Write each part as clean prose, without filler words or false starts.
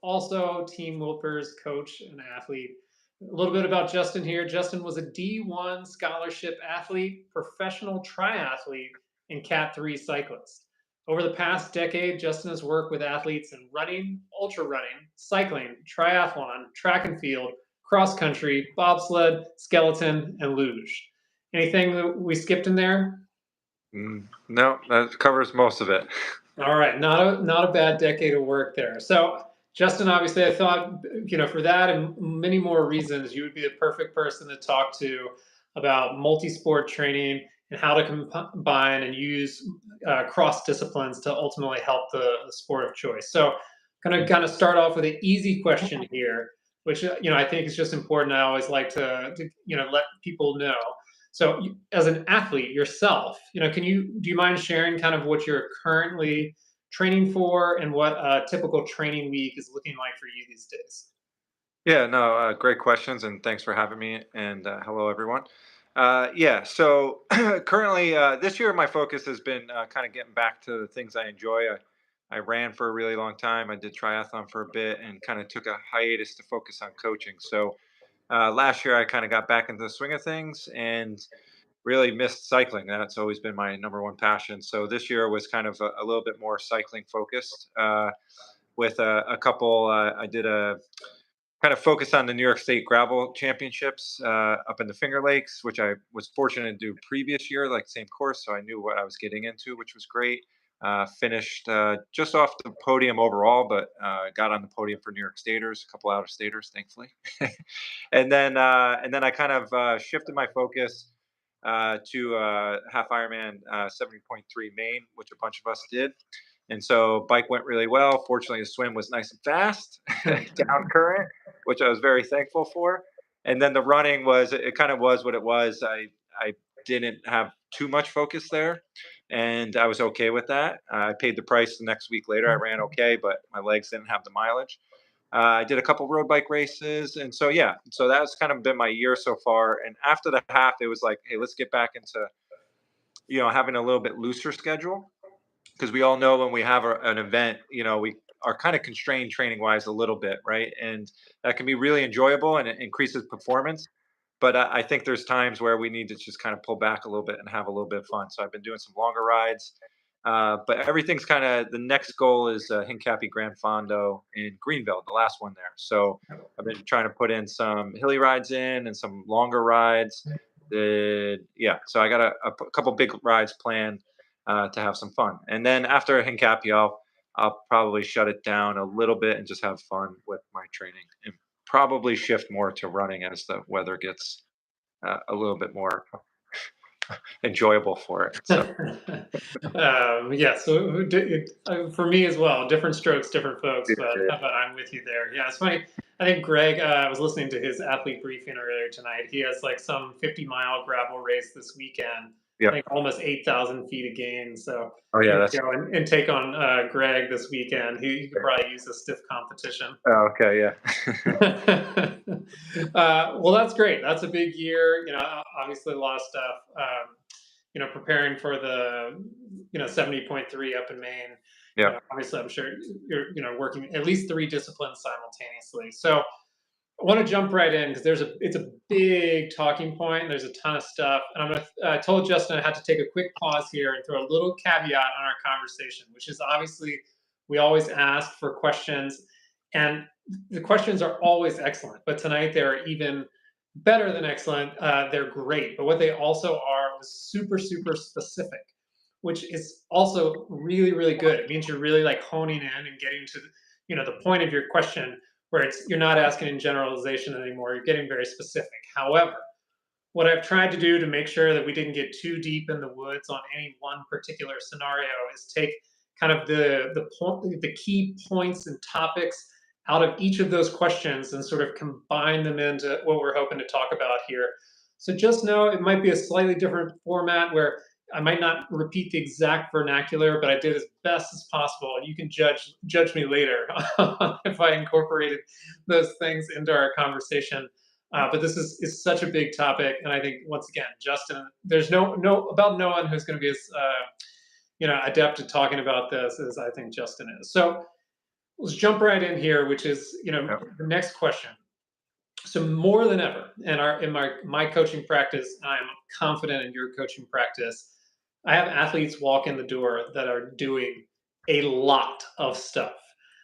also Team Wilper's coach and athlete. A little bit about Justin here. Justin was a D1 scholarship athlete, professional triathlete, and Cat 3 cyclist. Over the past decade, Justin has worked with athletes in running, ultra running, cycling, triathlon, track and field, cross country, bobsled, skeleton, and luge. Anything that we skipped in there? No, that covers most of it. All right, not a bad decade of work there. So, Justin, obviously, I thought for that and many more reasons, you would be the perfect person to talk to about multi-sport training and how to combine and use cross disciplines to ultimately help the sport of choice. So, going to kind of start off with an easy question here, which I think is just important. I always like to let people know. So, as an athlete yourself, do you mind sharing kind of what you're currently training for and what a typical training week is looking like for you these days? Yeah, no, great questions, and thanks for having me. And hello, everyone. Yeah, so currently this year, my focus has been kind of getting back to the things I enjoy. I ran for a really long time. I did triathlon for a bit, and kind of took a hiatus to focus on coaching. So last year, I kind of got back into the swing of things, and really missed cycling. That's always been my number one passion. So this year was kind of a little bit more cycling focused. With a couple, I did a kind of focus on the New York State Gravel Championships up in the Finger Lakes, which I was fortunate to do previous year, like same course, so I knew what I was getting into, which was great. Finished just off the podium overall, but got on the podium for New York Staters, a couple out of staters, thankfully. And then I kind of shifted my focus to half Ironman 70.3 Maine, which a bunch of us did. And so bike went really well. Fortunately, the swim was nice and fast, down current, which I was very thankful for. And then the running was, it kind of was what it was. I didn't have too much focus there, and I was okay with that. I paid the price the next week later. I ran okay, but my legs didn't have the mileage. I did a couple road bike races, and so yeah, so that's kind of been my year so far. And after the half, it was like, hey, let's get back into having a little bit looser schedule, because we all know when we have an event, we are kind of constrained training wise a little bit, right? And that can be really enjoyable and it increases performance. But I think there's times where we need to just kind of pull back a little bit and have a little bit of fun. So I've been doing some longer rides. But everything's kind of, the next goal is Hincapie Gran Fondo in Greenville, the last one there. So I've been trying to put in some hilly rides in and some longer rides. Yeah, so I got a couple big rides planned to have some fun. And then after Hincapie, I'll probably shut it down a little bit and just have fun with my training, and probably shift more to running as the weather gets a little bit more enjoyable for it. So Yeah, so for me as well, different strokes, different folks, but I'm with you there. Yeah, it's funny. I think Greg, I was listening to his athlete briefing earlier tonight. He has like some 50-mile gravel race this weekend, yeah. like almost 8,000 feet of gain. So Oh yeah, go and take on Greg this weekend. He could probably use a stiff competition. Okay, yeah. Well, that's great. That's a big year. Obviously a lot of stuff. Preparing for the 70.3 up in Maine. Yeah. Obviously, I'm sure you're working at least 3 disciplines simultaneously. So I want to jump right in because it's a big talking point. And there's a ton of stuff, and I told Justin I had to take a quick pause here and throw a little caveat on our conversation, which is obviously we always ask for questions, and the questions are always excellent. But tonight they're even better than excellent. They're great, but what they also are was super, super specific, which is also really, really good. It means you're really like honing in and getting to the point of your question, where you're not asking in generalization anymore. You're getting very specific. However, what I've tried to do to make sure that we didn't get too deep in the woods on any one particular scenario is take kind of the key points and topics out of each of those questions and sort of combine them into what we're hoping to talk about here. So just know it might be a slightly different format where I might not repeat the exact vernacular, but I did as best as possible. And you can judge me later if I incorporated those things into our conversation. But this is such a big topic, and I think once again, Justin, there's no one who's going to be as adept at talking about this as I think Justin is. So Let's jump right in here, which is, Yep. the next question. So more than ever in my coaching practice, I'm confident in your coaching practice. I have athletes walk in the door that are doing a lot of stuff.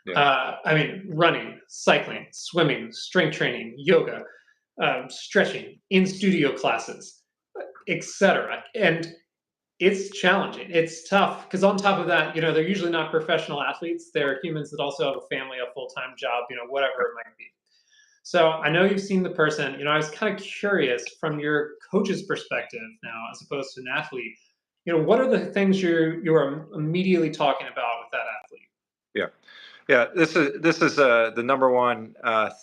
Yeah. I mean, running, cycling, swimming, strength training, yoga, stretching, in studio classes, etc. And it's challenging. It's tough because on top of that, they're usually not professional athletes. They're humans that also have a family, a full time job, whatever it might be. So I know you've seen the person. I was kind of curious from your coach's perspective now, as opposed to an athlete. What are the things you're immediately talking about with that athlete? Yeah. Yeah, this is the number one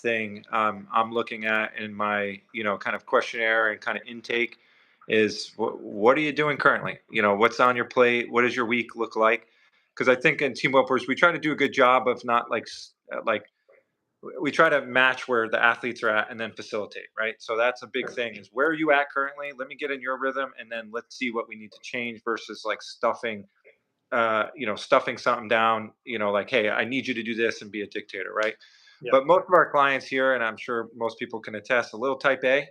thing I'm looking at in my kind of questionnaire and kind of intake is what are you doing currently? What's on your plate? What does your week look like? Because I think in team uppers we try to do a good job of not like we try to match where the athletes are at and then facilitate, right? So that's a big thing is where are you at currently? Let me get in your rhythm and then let's see what we need to change versus like stuffing something down, like, hey, I need you to do this and be a dictator, right? Yeah. But most of our clients here, and I'm sure most people can attest, a little type A,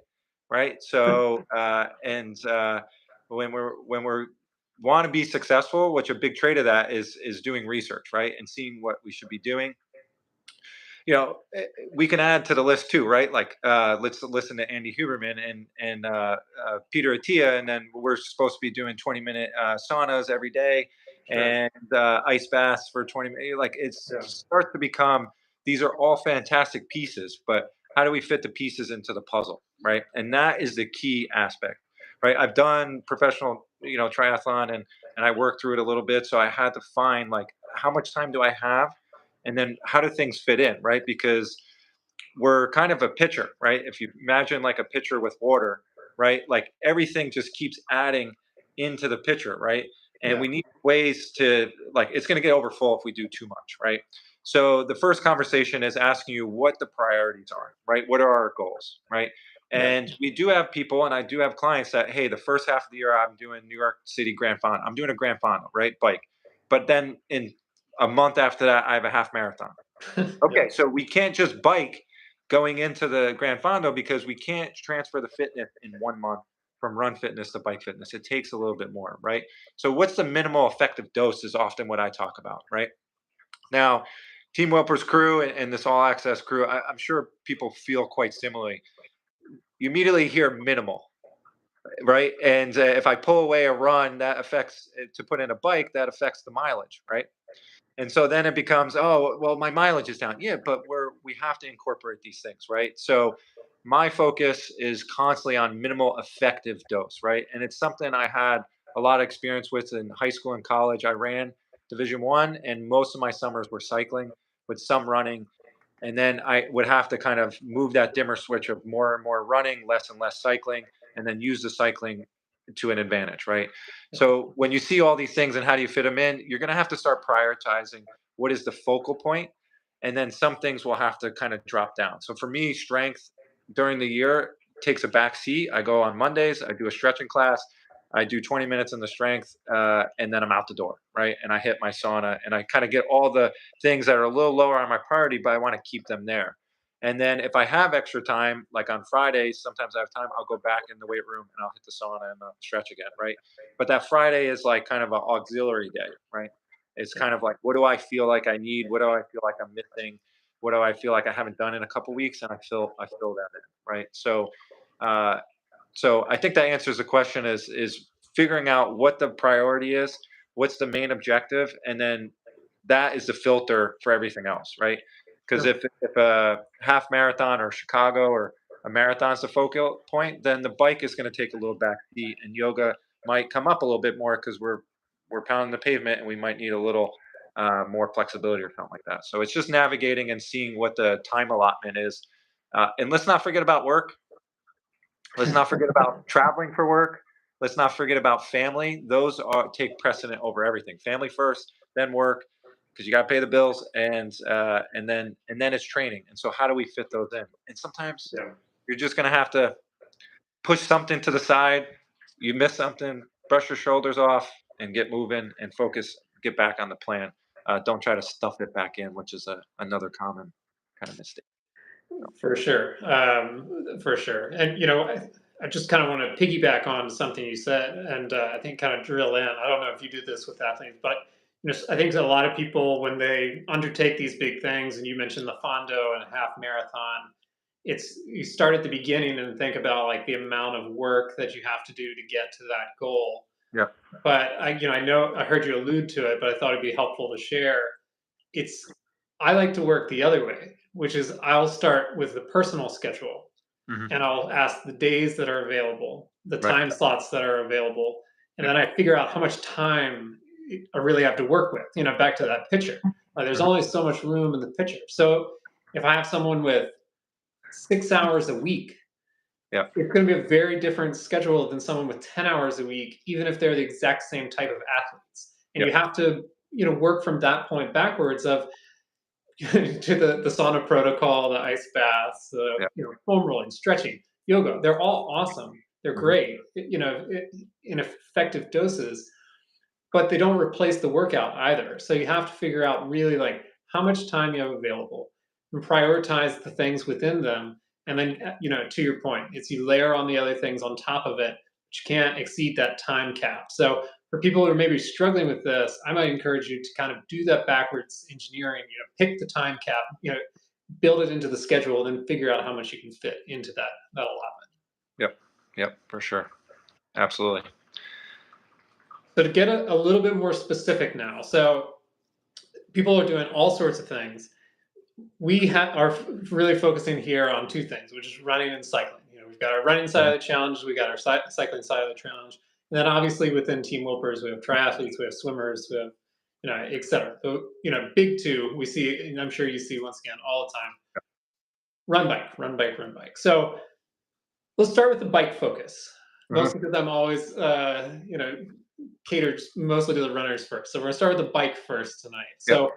right? So, when we're want to be successful, which a big trait of that is doing research, right, and seeing what we should be doing. We can add to the list too, right? Like, let's listen to Andy Huberman and Peter Attia, and then we're supposed to be doing 20-minute saunas every day Sure. and ice baths for 20 minutes. Like, it Yeah. starts to become these are all fantastic pieces, but how do we fit the pieces into the puzzle, right? And that is the key aspect, right? I've done professional, triathlon, and I worked through it a little bit, so I had to find like how much time do I have and then how do things fit in, right? Because we're kind of a pitcher, right? If you imagine like a pitcher with water, right? Like everything just keeps adding into the pitcher, right? And Yeah. we need ways to like it's going to get overfull if we do too much, right? So the first conversation is asking you what the priorities are, right? What are our goals, right? Yeah. And we do have people, and I do have clients that, hey, the first half of the year I'm doing New York City Grand Final. I'm doing a Grand Final, right? Bike. But then in a month after that, I have a half marathon. Yeah. Okay, so we can't just bike going into the Grand Fondo because we can't transfer the fitness in 1 month from run fitness to bike fitness. It takes a little bit more, right? So what's the minimal effective dose is often what I talk about, right? Now, Team Welper's crew and this all access crew, I'm sure people feel quite similarly. You immediately hear minimal, right? And if I pull away a run, that affects to put in a bike, that affects the mileage, right? And so then it becomes, oh, well, my mileage is down. Yeah, but we have to incorporate these things, right? So my focus is constantly on minimal effective dose, right? And it's something I had a lot of experience with in high school and college. I ran Division 1, and most of my summers were cycling with some running. And then I would have to kind of move that dimmer switch of more and more running, less and less cycling, and then use the cycling to an advantage, right? So when you see all these things and how do you fit them in, you're going to have to start prioritizing what is the focal point, and then some things will have to kind of drop down. So for me, strength during the year takes a back seat. I go on Mondays, I do a stretching class, I do 20 minutes in the strength, and then I'm out the door, right? And I hit my sauna, and I kind of get all the things that are a little lower on my priority, but I want to keep them there. And then if I have extra time, like on Fridays, sometimes I have time, I'll go back in the weight room and I'll hit the sauna and stretch again, right? But that Friday is like kind of an auxiliary day, right? It's kind of like, what do I feel like I need? What do I feel like I'm missing? What do I feel like I haven't done in a couple weeks? And I fill that in, right? Uh, so I think that answers the question is figuring out what the priority is, what's the main objective, and then that is the filter for everything else, right? Because Sure. if a half marathon or Chicago or a marathon is the focal point, then the bike is going to take a little back seat, and yoga might come up a little bit more because we're pounding the pavement, and we might need a little more flexibility or something like that. So it's just navigating and seeing what the time allotment is, and let's not forget about work. Let's not forget about traveling for work. Let's not forget about family. Those are take precedent over everything. Family first, then work, because you got to pay the bills, and then it's training. And so, how do we fit those in? And sometimes Yeah. you're just going to have to push something to the side. You miss something, brush your shoulders off, and get moving and focus. Get back on the plan. Don't try to stuff it back in, which is another common kind of mistake. So, For sure. For sure. And, I just kind of want to piggyback on something you said and I think kind of drill in. I don't know if you do this with athletes, but, I think a lot of people, when they undertake these big things, and you mentioned the Fondo and a half marathon, you start at the beginning and think about like the amount of work that you have to do to get to that goal. yeah. But I know I heard you allude to it, but I thought it'd be helpful to share. It's I like to work the other way, which is I'll start with the personal schedule Hmm. and I'll ask the days that are available, the Right. time slots that are available, and Yeah. then I figure out how much time I really have to work with. Back to that picture. Like, there's Hmm. only so much room in the picture. So if I have someone with 6 hours a week, Yeah. it's going to be a very different schedule than someone with 10 hours a week, even if they're the exact same type of athletes. And Yeah. you have to, work from that point backwards of to the sauna protocol, the ice baths, the Yeah. foam rolling, stretching, yoga. They're all awesome. They're Hmm. great, in effective doses, but they don't replace the workout either. So you have to figure out really like how much time you have available and prioritize the things within them. And then, to your point, it's you layer on the other things on top of it, but you can't exceed that time cap. So for people who are maybe struggling with this, I might encourage you to kind of do that backwards engineering, pick the time cap, build it into the schedule, then figure out how much you can fit into that allotment. Yep. Yep. For sure. Absolutely. So to get a little bit more specific now, so people are doing all sorts of things. We are really focusing here on two things, which is running and cycling. We've got our running side Mhm. of the challenge, we got our cycling side of the challenge, and then obviously within team whoopers, we have triathletes, we have swimmers, we have et cetera. So big two we see, and I'm sure you see once again all the time: run, bike, run, bike, run, bike. So let's start with the bike focus, Mhm. mostly because I'm always catered mostly to the runners first. So we're gonna start with the bike first tonight. Yep. So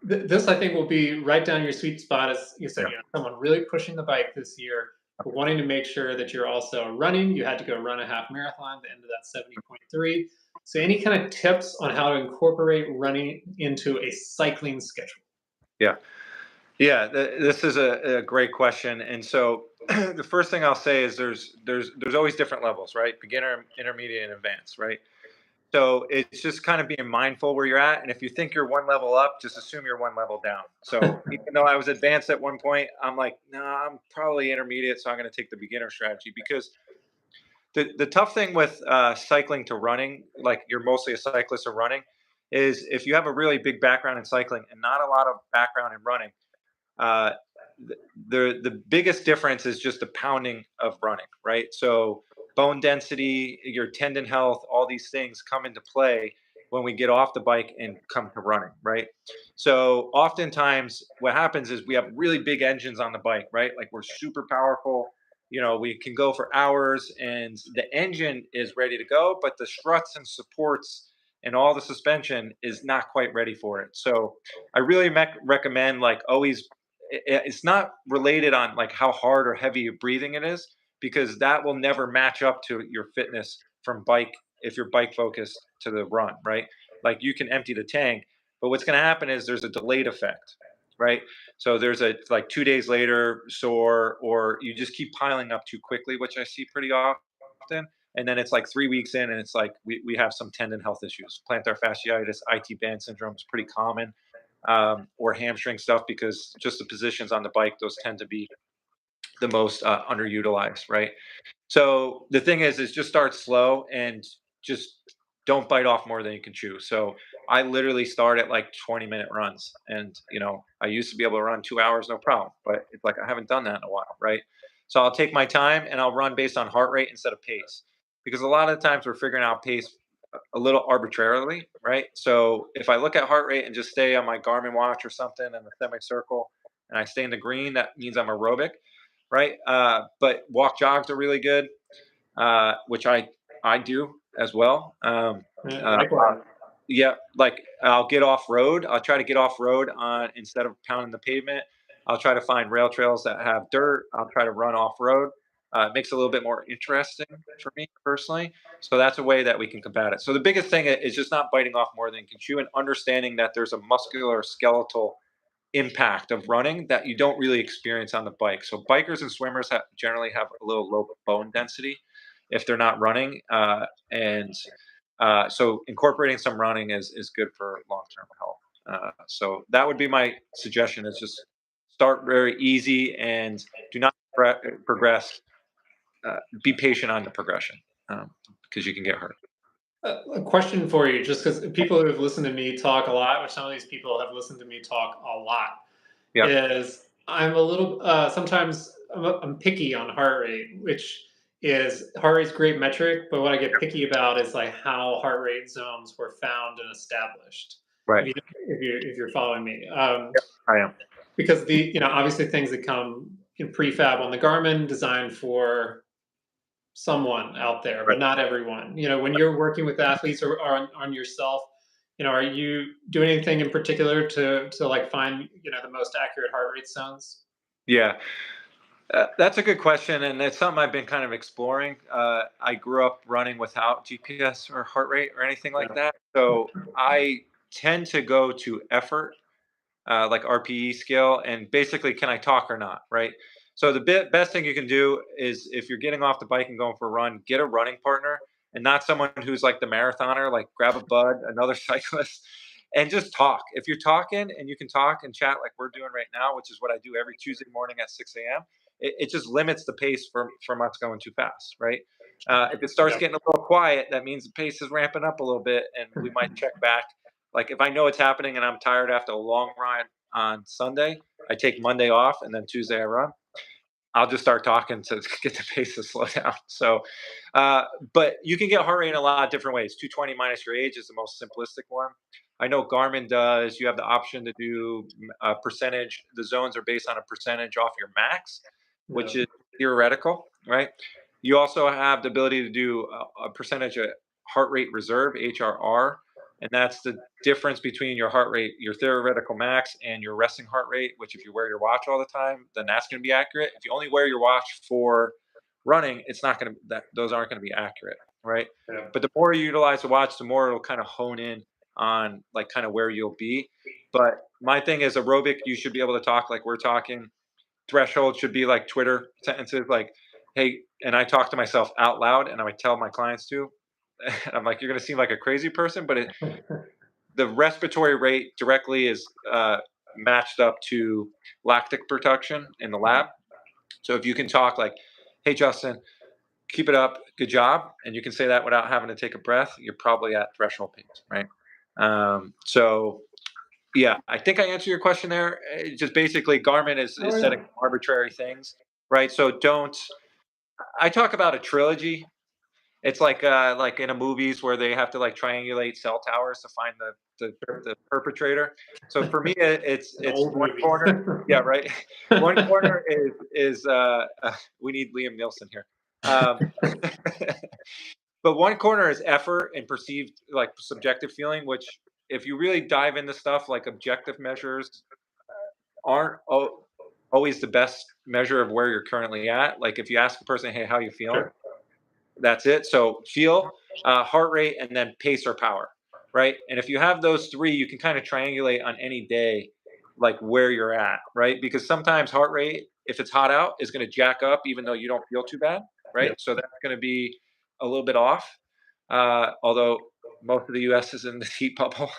this I think will be right down your sweet spot, as you said. Yeah. Someone really pushing the bike this year, but wanting to make sure that you're also running. You had to go run a half marathon at the end of that 70.3. So any kind of tips on how to incorporate running into a cycling schedule? Yeah. Yeah. This is a great question. And so the first thing I'll say is there's always different levels, right? Beginner, intermediate, and advanced, right? So it's just kind of being mindful where you're at. And if you think you're one level up, just assume you're one level down. So even though I was advanced at one point, I'm like, nah, I'm probably intermediate. So I'm going to take the beginner strategy because the tough thing with cycling to running, like you're mostly a cyclist or running, is if you have a really big background in cycling and not a lot of background in running, uh, the biggest difference is just the pounding of running, right? So bone density, your tendon health, all these things come into play when we get off the bike and come to running, right? So oftentimes what happens is we have really big engines on the bike, right? Like we're super powerful. We can go for hours and the engine is ready to go, but the struts and supports and all the suspension is not quite ready for it. So I really recommend like always it's not related on like how hard or heavy your breathing it is because that will never match up to your fitness from bike if you're bike focused to the run, right? Like you can empty the tank, but what's going to happen is there's a delayed effect, right? So there's a like 2 days later sore, or you just keep piling up too quickly, which I see pretty often. And then it's like 3 weeks in, and it's like we have some tendon health issues. Plantar fasciitis, IT band syndrome is pretty common, or hamstring stuff because just the positions on the bike, those tend to be the most underutilized, right? So the thing is just start slow and just don't bite off more than you can chew. So I literally start at like 20-minute runs, and I used to be able to run 2 hours no problem, but it's like I haven't done that in a while, right? So I'll take my time and I'll run based on heart rate instead of pace, because a lot of the times we're figuring out pace a little arbitrarily, right? So if I look at heart rate and just stay on my Garmin watch or something in the semicircle, and I stay in the green, that means I'm aerobic, right? But walk jogs are really good, which I do as well. Yeah, Uh, likewise. yeah, like I'll get off road. I'll try to get off road on instead of pounding the pavement. I'll try to find rail trails that have dirt. I'll try to run off road. It makes it a little bit more interesting for me personally. So that's a way that we can combat it. So the biggest thing is just not biting off more than you can chew, and understanding that there's a muscular skeletal impact of running that you don't really experience on the bike. So bikers and swimmers generally have a little low bone density if they're not running, and so incorporating some running is good for long term health. So that would be my suggestion: is just start very easy and do not progress. Be patient on the progression, because you can get hurt. A question for you, just because people who have listened to me talk a lot, or some of these people have listened to me talk a lot, Yeah, is I'm a little sometimes I'm picky on heart rate, which is heart rate's a great metric, but what I get picky about is like how heart rate zones were found and established. right. If you're following me, I am. because obviously things that come in prefab on the Garmin designed for someone out there, Right. but not everyone. When you're working with athletes or on yourself, are you doing anything in particular to like find the most accurate heart rate zones? Yeah. That's a good question, and it's something I've been kind of exploring. I grew up running without GPS or heart rate or anything like that, so I tend to go to effort, like RPE scale, and basically, can I talk or not, right? So the best thing you can do is, if you're getting off the bike and going for a run, get a running partner, and not someone who's like the marathoner. Like, grab a bud, another cyclist, and just talk. If you're talking and you can talk and chat like we're doing right now, which is what I do every Tuesday morning at 6 a.m., it just limits the pace from us going too fast, right? If it starts Yeah. getting a little quiet, that means the pace is ramping up a little bit, and we might check back. Like, if I know it's happening and I'm tired after a long ride on Sunday, I take Monday off, and then Tuesday I run. I'll just start talking to get the pace to slow down. So, but you can get heart rate in a lot of different ways. 220 minus your age is the most simplistic one. I know Garmin does. You have the option to do a percentage. The zones are based on a percentage off your max, which Yeah. is theoretical, right? You also have the ability to do a percentage of heart rate reserve, HRR, and that's the difference between your heart rate, your theoretical max, and your resting heart rate. Which, if you wear your watch all the time, then that's going to be accurate. If you only wear your watch for running, it's not going to that those aren't going to be accurate, right? Yeah. But the more you utilize the watch, the more it'll kind of hone in on like kind of where you'll be. But my thing is, aerobic, you should be able to talk like we're talking. Threshold should be like Twitter sentences, like, "Hey," and I talk to myself out loud, and I tell my clients to. I'm like, "You're going to seem like a crazy person," but the respiratory rate directly is matched up to lactic production in the lab. So if you can talk like, "Hey, Justin, keep it up, good job," and you can say that without having to take a breath, you're probably at threshold pace, right? So yeah, I think I answered your question there. Just basically, Garmin Oh is setting yeah. arbitrary things, right? So don't. I talk about a trilogy. It's like in a movies where they have to like triangulate cell towers to find the perpetrator. So for me, An it's old one movie. corner. Yeah, right. One corner is we need Liam Nielsen here. Um, but one corner is effort and perceived like subjective feeling, which, if you really dive into stuff like objective measures, aren't always the best measure of where you're currently at. Like, if you ask a person, "Hey, how you feeling?" Sure. That's it. So feel, heart rate, and then pace or power, right? And if you have those three, you can kind of triangulate on any day, like where you're at, right? Because sometimes heart rate, if it's hot out, is going to jack up even though you don't feel too bad, Yeah. right? So that's going to be a little bit off. Although most of the U.S. is in the heat bubble.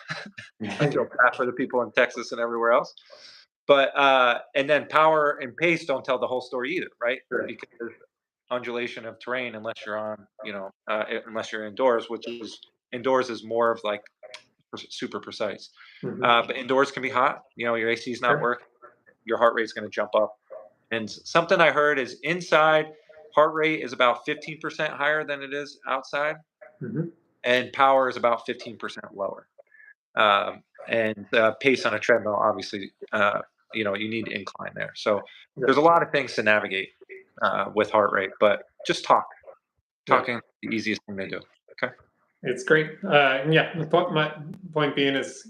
I feel bad for the people in Texas and everywhere else. But and then power and pace don't tell the whole story either, right? Sure. Because undulation of terrain, unless you're on, unless you're indoors, which is indoors is more of like super precise. Mhm. But indoors can be hot. Your AC is not Sure. working. Your heart rate is going to jump up. And something I heard is, inside heart rate is about 15% higher than it is outside, Mhm. and power is about 15% lower. And pace on a treadmill, obviously, you need incline there. So Yeah. there's a lot of things to navigate with heart rate, but just talk. Yeah. Talking the easiest thing to do. Okay. It's great. Yeah, my point being is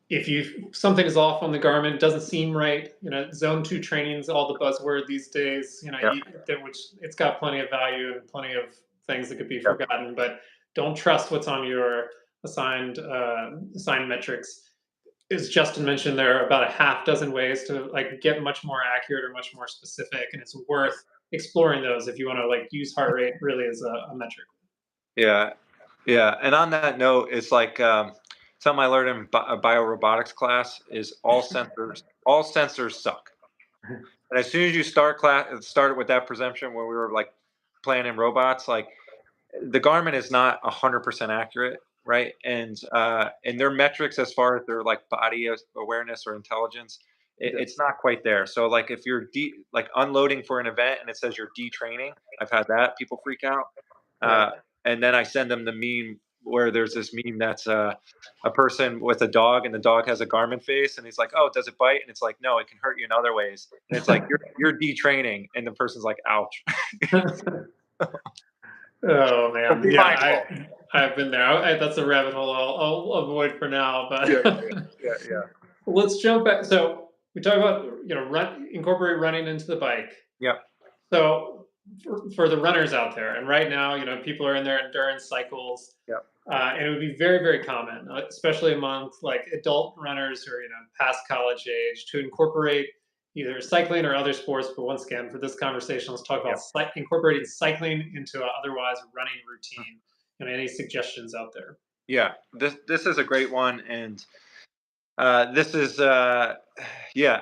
if you something is off on the Garmin, doesn't seem right. Zone 2 training is all the buzzword these days. Yeah, Which it's got plenty of value and plenty of things that could be yeah, forgotten. But don't trust what's on your assigned metrics. As Justin mentioned, there are about a half dozen ways to like get much more accurate or much more specific, and it's worth exploring those if you want to like use heart rate really as a metric. yeah, yeah. And on that note, it's like something I learned in a biorobotics class is all sensors suck. And as soon as you started with that presumption when we were like planning robots, like the Garmin is not 100% accurate, right? And their metrics as far as their like awareness or intelligence, it's not quite there. So like if you're like unloading for an event and it says you're detraining, I've had that people freak out. Right. And then I send them the meme where there's this meme that's a person with a dog and the dog has a Garmin face and he's like, "Oh, does it bite?" And it's like, "No, it can hurt you in other ways." And it's like you're detraining, and the person's like, "Ouch." Oh So man, be yeah, mindful. I've been there. That's a rabbit hole I'll avoid for now. Yeah, But yeah, yeah, let's jump back. So we talk about incorporate running into the bike. yeah, So for the runners out there, and right now, people are in their endurance cycles, yeah, and it would be very, very common, especially among like adult runners who are past college age, to incorporate either cycling or other sports. But once again, for this conversation, let's talk yeah. about incorporating cycling into an otherwise running routine. Any suggestions out there? Yeah. This is a great one, and this is yeah.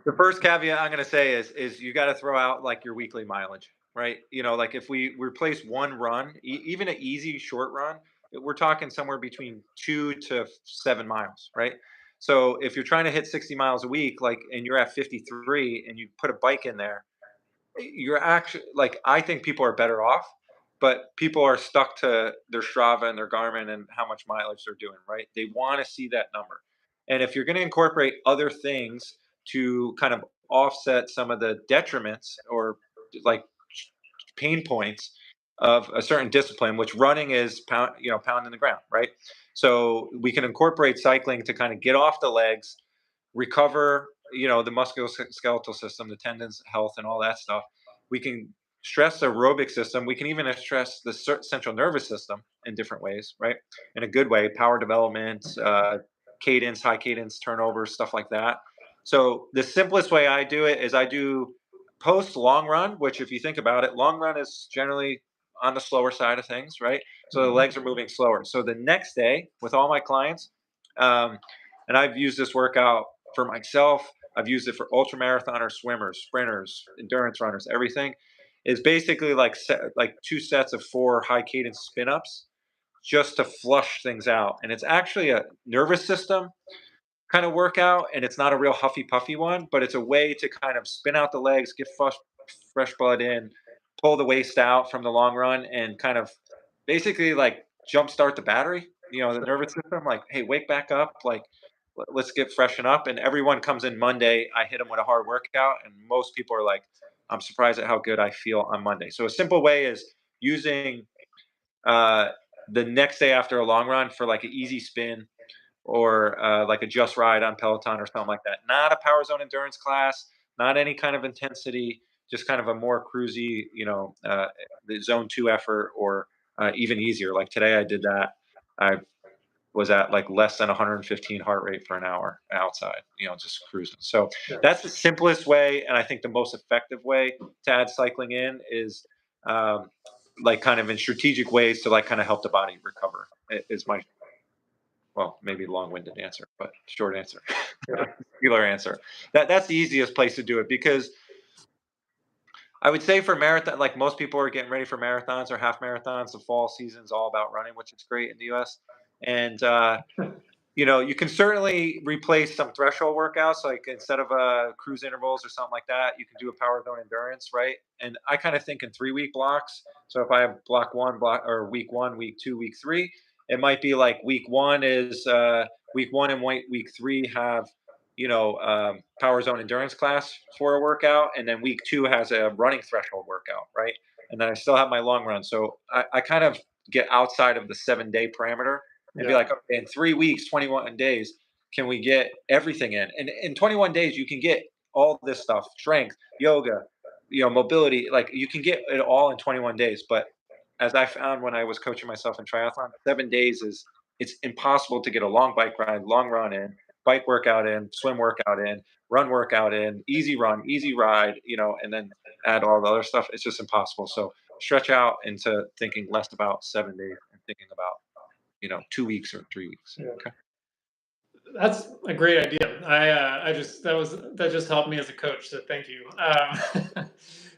The first caveat I'm going to say is you got to throw out like your weekly mileage, right? Like if we replace one run, even an easy short run, we're talking somewhere between 2 to 7 miles, right? So if you're trying to hit 60 miles a week, like, and you're at 53 and you put a bike in there, you're actually like, I think people are better off, but people are stuck to their Strava and their Garmin and how much mileage they're doing, right? They want to see that number. And if you're going to incorporate other things to kind of offset some of the detriments or like pain points of a certain discipline, which running is pounding the ground, right? So we can incorporate cycling to kind of get off the legs, recover, the musculoskeletal system, the tendons health, and all that stuff. We can stress the aerobic system. We can even stress the central nervous system in different ways, right? In a good way, power development, cadence, high cadence turnovers, stuff like that. So the simplest way I do it is I do post long run, which if you think about it, long run is generally on the slower side of things, right? So the legs are moving slower. So the next day with all my clients, and I've used this workout for myself. I've used it for ultra marathoners, swimmers, sprinters, endurance runners, everything. Is basically like 2 sets of 4 high cadence spin ups just to flush things out. And it's actually a nervous system kind of workout, and it's not a real huffy puffy one, but it's a way to kind of spin out the legs, get fresh blood in, pull the waste out from the long run, and kind of basically like jumpstart the battery. The nervous system, like, hey, wake back up, like let's get freshen up. And everyone comes in Monday, I hit them with a hard workout, and most people are like, I'm surprised at how good I feel on Monday. So a simple way is using uh, the next day after a long run for like an easy spin or like a just ride on Peloton or something like that. Not a power zone endurance class, not any kind of intensity, just kind of a more cruisy, the zone 2 effort, or even easier. Like today I did that. I was at like less than 115 heart rate for an hour outside, just cruising. So Yeah. that's the simplest way. And I think the most effective way to add cycling in is like kind of in strategic ways to like kind of help the body recover is my, well, maybe long-winded answer, but short answer, Yeah. singular answer. That's the easiest place to do it, because I would say for marathon, like most people are getting ready for marathons or half marathons. The fall season is all about running, which is great in the U.S. And you can certainly replace some threshold workouts, like instead of cruise intervals or something like that, you can do a power zone endurance, right? And I kind of think in 3-week blocks. So if I have or week 1, week 2, week 3, it might be like week 1 is week 1 and week 3 have power zone endurance class for a workout, and then week 2 has a running threshold workout, right? And then I still have my long run. So I kind of get outside of the 7 day parameter and be Yeah. like, okay, in 3 weeks, 21 days, can we get everything in? And in 21 days, you can get all this stuff, strength, yoga, mobility, like you can get it all in 21 days. But as I found when I was coaching myself in triathlon, 7 days it's impossible to get a long bike ride, long run in, bike workout in, swim workout in, run workout in, easy run, easy ride, and then add all the other stuff. It's just impossible. So stretch out into thinking less about 7 days and thinking about, 2 weeks or 3 weeks. Yeah. Okay. That's a great idea. I just that just helped me as a coach. So thank you.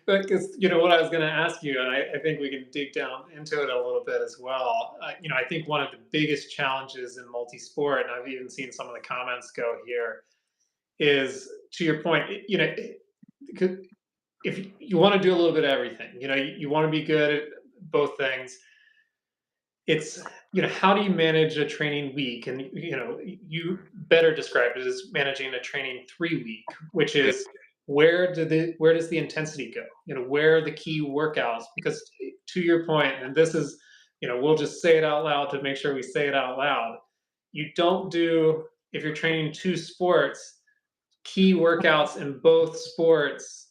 But because what I was going to ask you, and I think we can dig down into it a little bit as well. I think one of the biggest challenges in multi-sport, and I've even seen some of the comments go here, is to your point. If you want to do a little bit of everything, you want to be good at both things. It's how do you manage a training week? And you better describe it as managing a training 3 week, which Yeah. is where does the intensity go? Where are the key workouts? Because to your point, and this is, we'll just say it out loud to make sure we say it out loud. You don't do, if you're training two sports, key workouts in both sports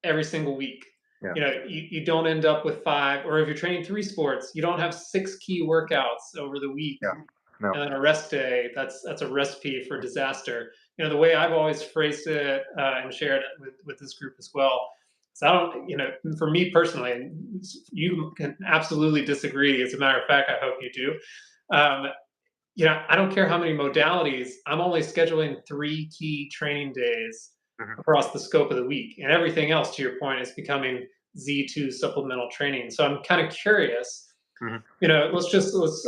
every single week. Yeah. You don't end up with five, or if you're training three sports, you don't have six key workouts over the week. Yeah. No. And then a rest day. That's a recipe for disaster. The way I've always phrased it and shared it with this group as well. So I don't, for me personally, and you can absolutely disagree. As a matter of fact, I hope you do. I don't care how many modalities. I'm only scheduling 3 key training days across the scope of the week, and everything else, to your point, is becoming Z2 supplemental training. So I'm kind of curious. Let's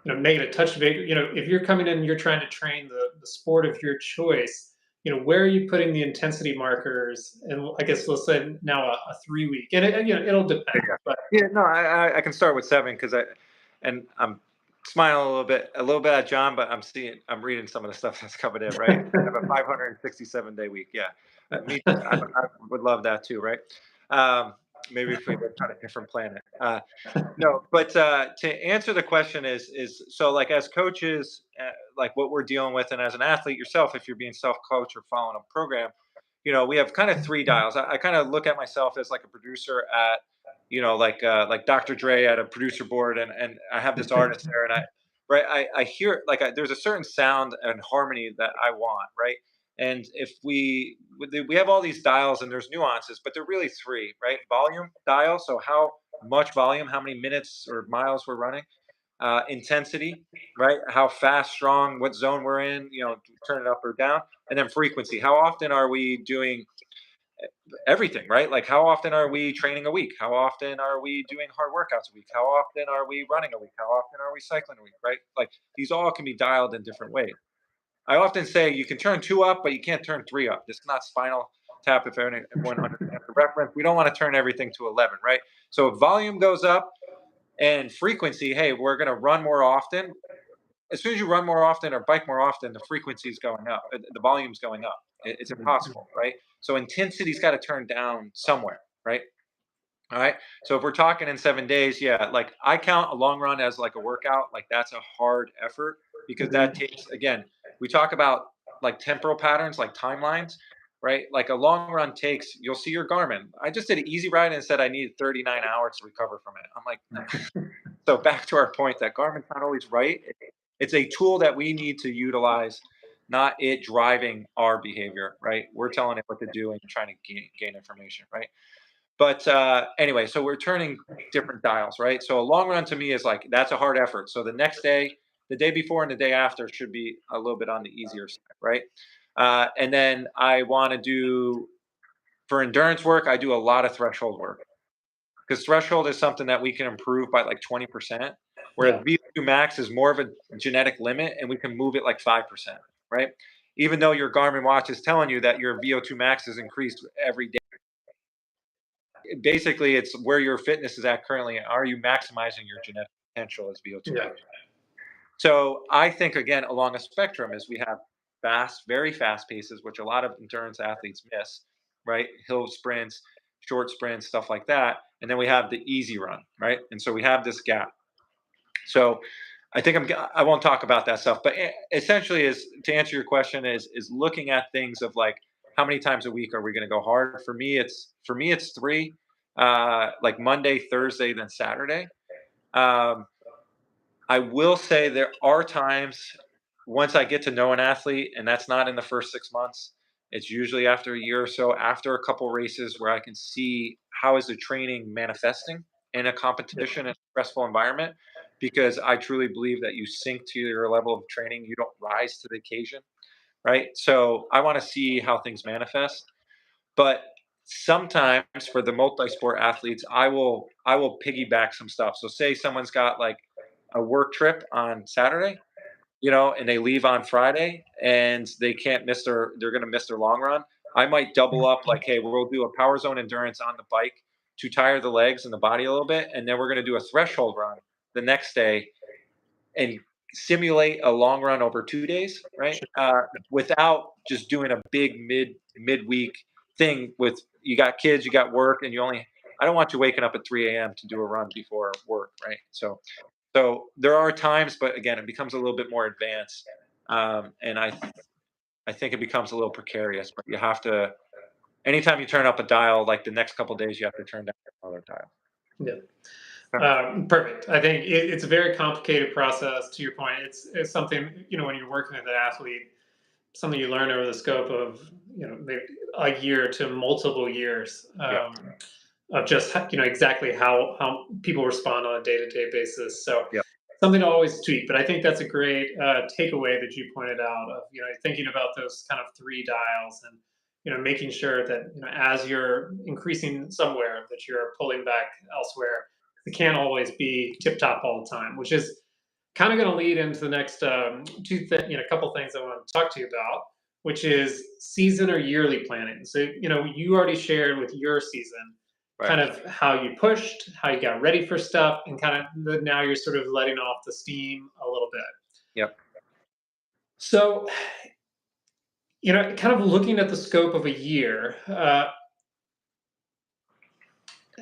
make it a touch bigger. If you're coming in and you're trying to train the sport of your choice, where are you putting the intensity markers? And I guess let's say now a 3 week, and it'll depend. Yeah. But Yeah, no, I can start with 7 because I'm smiling a little bit at John, but I'm reading some of the stuff that's coming in, right? I have a 567-day week. Yeah, me too. I would love that too, right? Maybe if we lived on a different planet. No, but to answer the question is so like as coaches, like what we're dealing with, and as an athlete yourself, if you're being self-coached or following a program, we have kind of 3 dials. I kind of look at myself as like a producer at, like Dr. Dre at a producer board, and I have this artist there, and I hear like there's a certain sound and harmony that I want, right? And if we have all these dials and there's nuances, but they're really 3, right? Volume dial, so how much volume, how many minutes or miles we're running. Intensity, right? How fast, strong, what zone we're in, turn it up or down. And then frequency. How often are we doing everything, right? Like how often are we training a week? How often are we doing hard workouts a week? How often are we running a week? How often are we cycling a week, right? Like these all can be dialed in different ways. I often say you can turn 2 up, but you can't turn 3 up. This is not Spinal Tap, if everyone understands the reference. We don't want to turn everything to 11, right? So if volume goes up and frequency, hey, we're going to run more often. As soon as you run more often or bike more often, the frequency is going up, the volume's going up. It's impossible, right? So intensity's got to turn down somewhere, right? All right. So if we're talking in 7 days, yeah, like I count a long run as like a workout. Like that's a hard effort because that takes, again, we talk about like temporal patterns, like timelines, right? Like a long run takes, you'll see your Garmin. I just did an easy ride and said I needed 39 hours to recover from it. I'm like, so back to our point that Garmin's not always right. It's a tool that we need to utilize, not it driving our behavior, right? We're telling it what to do and trying to gain information, right? But anyway, so we're turning different dials, right? So a long run to me is like, that's a hard effort. So the next day, the day before and the day after should be a little bit on the easier side, right? And then I want to do, for endurance work, I do a lot of threshold work because threshold is something that we can improve by like 20%, whereas VO2 max is more of a genetic limit and we can move it like 5%, right? Even though your Garmin watch is telling you that your VO2 max is increased every day. Basically, it's where your fitness is at currently. Are you maximizing your genetic potential as VO2 max? So I think, again, along a spectrum is we have fast, very fast paces, which a lot of endurance athletes miss, right? Hill sprints, short sprints, stuff like that. And then we have the easy run, right? And so we have this gap. So I won't talk about that stuff, but essentially, is to answer your question, is looking at things of like how many times a week are we going to go hard? For me it's three, like Monday, Thursday, then Saturday. Um, I will say there are times once I get to know an athlete, and that's not in the first 6 months. It's usually after a year or so, after a couple races, where I can see how is the training manifesting in a Yeah, competition and stressful environment. Because I truly believe that you sink to your level of training, you don't rise to the occasion, right? So I want to see how things manifest. But sometimes for the multi-sport athletes, I will piggyback some stuff. So say someone's got like a work trip on Saturday, and they leave on Friday and they're going to miss their long run. I might double up like, hey, we'll do a power zone endurance on the bike to tire the legs and the body a little bit. And then we're going to do a threshold run the next day and simulate a long run over 2 days, right? sure. Without just doing a big midweek thing with you got kids, you got work, and I don't want you waking up at 3 a.m. to do a run before work, right? So there are times, but again, it becomes a little bit more advanced, and I think it becomes a little precarious. But you have to anytime you turn up a dial, like the next couple of days, you have to turn down another dial. Yeah. Huh. Perfect. I think it's a very complicated process. To your point, it's something when you're working with an athlete, something you learn over the scope of maybe a year to multiple years Yeah, of just exactly how people respond on a day to day basis. So yeah, something to always tweak. But I think that's a great takeaway that you pointed out of thinking about those kind of three dials and making sure that as you're increasing somewhere that you're pulling back elsewhere. It can't always be tip top all the time, which is kind of going to lead into the next couple things I want to talk to you about, which is season or yearly planning. So you already shared with your season right. kind of how you pushed, how you got ready for stuff, and kind of now you're sort of letting off the steam a little bit. Yep. So kind of looking at the scope of a year,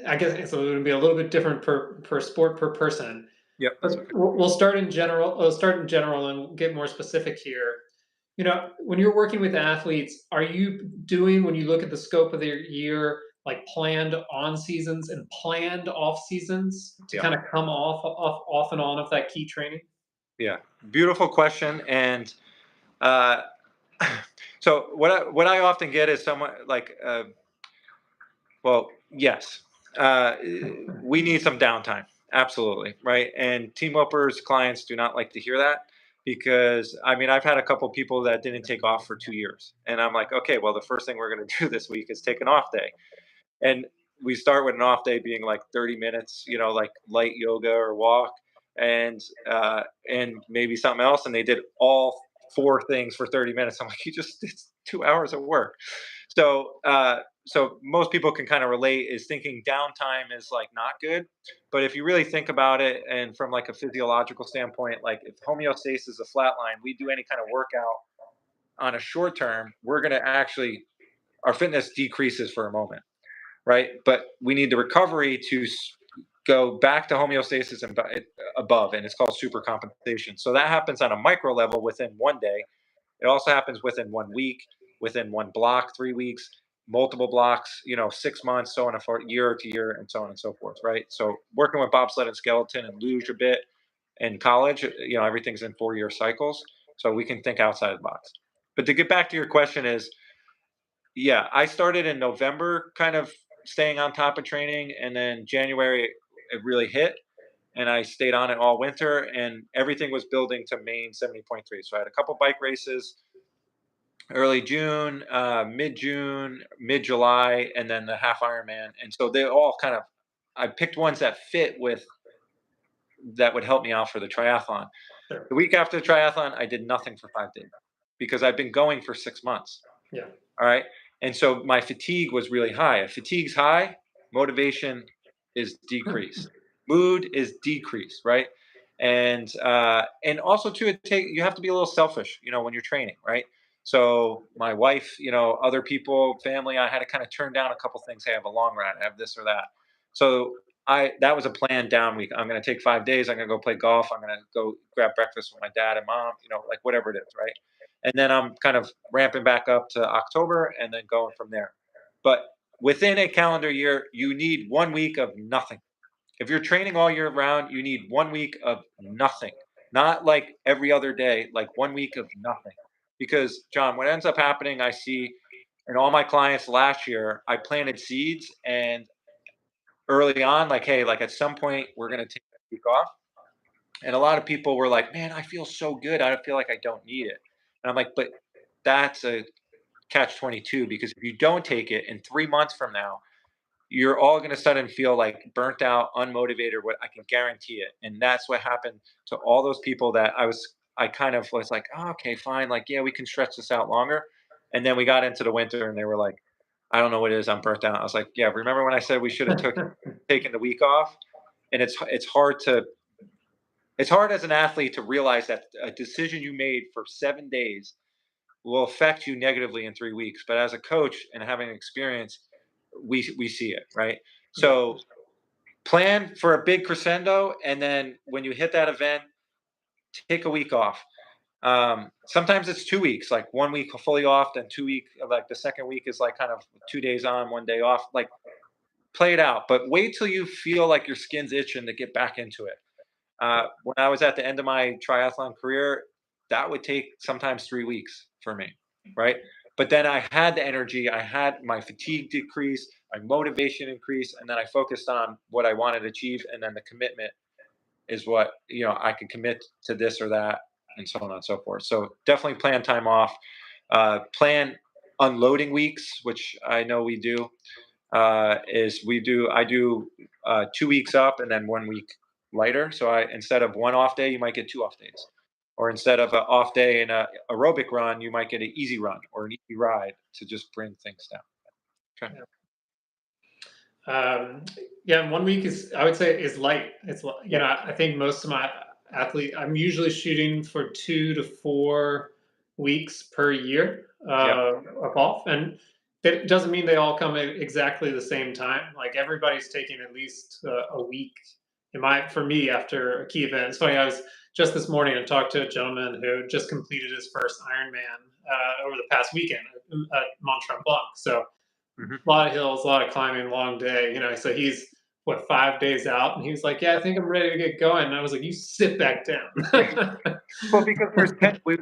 I guess it's going to be a little bit different per sport per person. Yep. That's But okay. we'll start in general. We'll start in general and get more specific here. When you're working with athletes, are you doing when you look at the scope of their year, like planned on seasons and planned off seasons to Yeah. kind of come off and on of that key training? Yeah. Beautiful question. And uh, so what I often get is someone like, well, yes, uh, we need some downtime. Absolutely, right. And team uppers clients do not like to hear that because I mean I've had a couple people that didn't take off for 2 years, and I'm like, okay, well the first thing we're going to do this week is take an off day, and we start with an off day being like 30 minutes, like light yoga or walk, and maybe something else, and they did all four things for 30 minutes. I'm like, you just did 2 hours of work. So most people can kind of relate is thinking downtime is like not good, but if you really think about it, and from like a physiological standpoint, like if homeostasis is a flat line, we do any kind of workout on a short term, we're going to actually our fitness decreases for a moment, right? But we need the recovery to go back to homeostasis and above, and it's called super compensation. So that happens on a micro level within one day. It also happens within 1 week, within one block, 3 weeks, multiple blocks, 6 months, so on and forth, year to year, and so on and so forth, right? So working with bobsled and skeleton and luge a bit in college, everything's in 4-year cycles, so we can think outside the box. But to get back to your question is, yeah, I started in November, kind of staying on top of training, and then January it really hit, and I stayed on it all winter, and everything was building to Maine 70.3. So I had a couple bike races early June, mid June, mid July, and then the half Ironman. And so they all kind of, I picked ones that fit with that would help me out for the triathlon. Sure. The week after the triathlon, I did nothing for 5 days because I've been going for 6 months. Yeah. All right. And so my fatigue was really high. If fatigue's high, motivation is decreased, mood is decreased, right? And also too, you have to be a little selfish, when you're training, right? So my wife, other people, family, I had to kind of turn down a couple things. Hey, I have a long run, I have this or that. So that was a planned down week. I'm going to take 5 days. I'm going to go play golf. I'm going to go grab breakfast with my dad and mom, like whatever it is, right? And then I'm kind of ramping back up to October and then going from there. But within a calendar year, you need 1 week of nothing. If you're training all year round, you need 1 week of nothing. Not like every other day, like 1 week of nothing. Because John, what ends up happening, I see in all my clients last year, I planted seeds and early on, like, hey, like at some point we're gonna take a week off. And a lot of people were like, man, I feel so good. I feel like I don't need it. And I'm like, but that's a catch 22 because if you don't take it in 3 months from now, you're all going to sudden feel like burnt out, unmotivated. What I can guarantee it, and that's what happened to all those people that I kind of was like, oh, okay, fine, like yeah, we can stretch this out longer. And then we got into the winter, and they were like, I don't know what it is, I'm burnt out. I was like, yeah, remember when I said we should have taken the week off? And it's hard as an athlete to realize that a decision you made for 7 days will affect you negatively in 3 weeks. But as a coach and having experience, we see it, right? Yeah. So plan for a big crescendo, and then when you hit that event, take a week off. Sometimes it's 2 weeks, like 1 week fully off, then 2 week, like the second week is like kind of 2 days on, 1 day off. Like play it out, but wait till you feel like your skin's itching to get back into it. When I was at the end of my triathlon career, that would take sometimes 3 weeks for me, right? But then I had the energy, I had my fatigue decrease, my motivation increase, and then I focused on what I wanted to achieve, and then the commitment is what I could commit to this or that, and so on and so forth. So definitely plan time off, plan unloading weeks, which I know we do. I do 2 weeks up and then 1 week lighter. So instead of one off day, you might get two off days. Or instead of an off day and a aerobic run, you might get an easy run or an easy ride to just bring things down. Okay. Yeah. Yeah, and 1 week I would say is light. I think most of my I'm usually shooting for 2 to 4 weeks per year Yeah. of off, and that doesn't mean they all come at exactly the same time. Like everybody's taking at least a week. For me, after a key event, it's funny. I was just this morning and talked to a gentleman who just completed his first Ironman over the past weekend at Mont Tremblant. So Hmm. a lot of hills, a lot of climbing, long day, so he's 5 days out and he's like, yeah, I think I'm ready to get going. And I was like, you sit back down. Well, because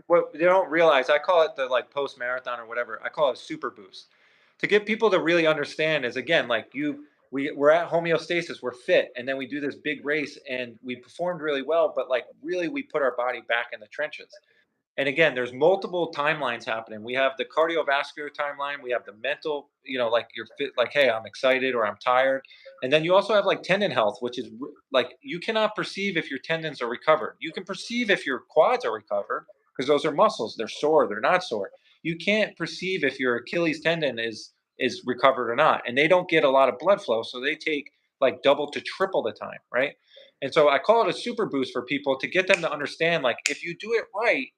what they don't realize, I call it the like post marathon or whatever. I call it a super boost. To get people to really understand is again like we're at homeostasis, we're fit, and then we do this big race and we performed really well, but like really we put our body back in the trenches. And again, there's multiple timelines happening. We have the cardiovascular timeline, we have the mental, like you're fit, like, hey, I'm excited or I'm tired. And then you also have like tendon health, which is like you cannot perceive if your tendons are recovered. You can perceive if your quads are recovered because those are muscles. They're sore, they're not sore. You can't perceive if your Achilles tendon is recovered or not. And they don't get a lot of blood flow, so they take like double to triple the time, right? And so I call it a super boost for people to get them to understand like if you do it right,